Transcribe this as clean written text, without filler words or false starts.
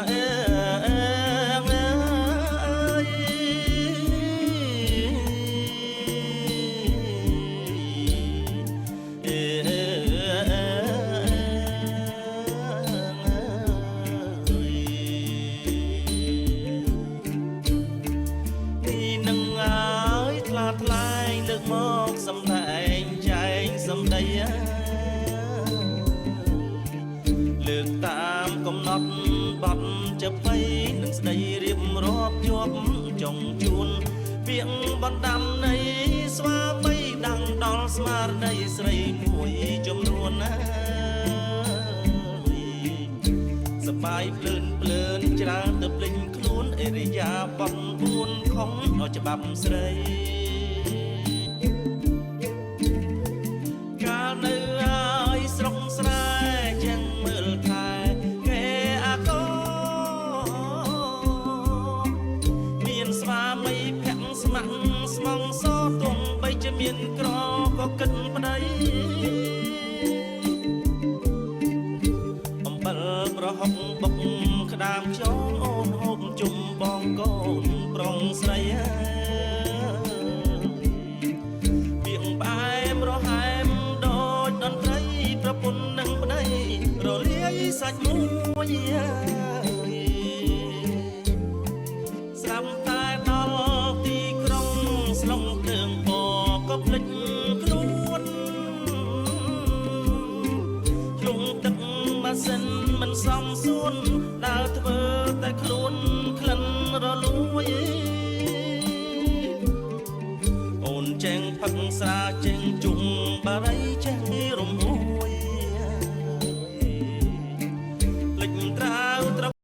เอ้ยនឹងហើយថ្លាថ្លៃលើកមកសំដែងចែងសំដីលើកតាមកំណត់បត់ចាប់បីនឹងស្ដីរៀបរាប់ជាប់ចុងជួនពាក្យបណ្ដាំនៃស្វាមីដាំងដល់ស្មារតីស្រីមួយចំនួនណាសបាយភ្លើនភ្លើនច្រើនទៅភ្លេចខ្លួនអេរិយាបថ4ខំឲ្យច្បាប់ស្រីកាលនៅហើយស្រុកស្រែចឹងមើលថែគេអាកោមានស្វាមីភ័ក្រស្ម័គ្រស្មងសទុំបីជាមានក្រក៏គិតប្តីអំបិលប្រហុកបុកក្តាមខ្យងអូនហូបជុំបងកូនប្រុងស្រីពីងផ្អែមរហែមដូចតន្ត្រីប្រពន្ធនឹងប្តីរលាយសាច់មួយស្រាប់តែដល់ទីក្រុងស្លុងភ្លើងពក៏ភ្លេចខ្លួនជ្រុងទឹកម៉ាស៊ីនមិនសមសួនដើរធ្វើតែខ្លួនក្លិនរលួយអូនចេងផឹកស្រាចេងជុំបារីចេះរំហួយភ្លេចត្រាវ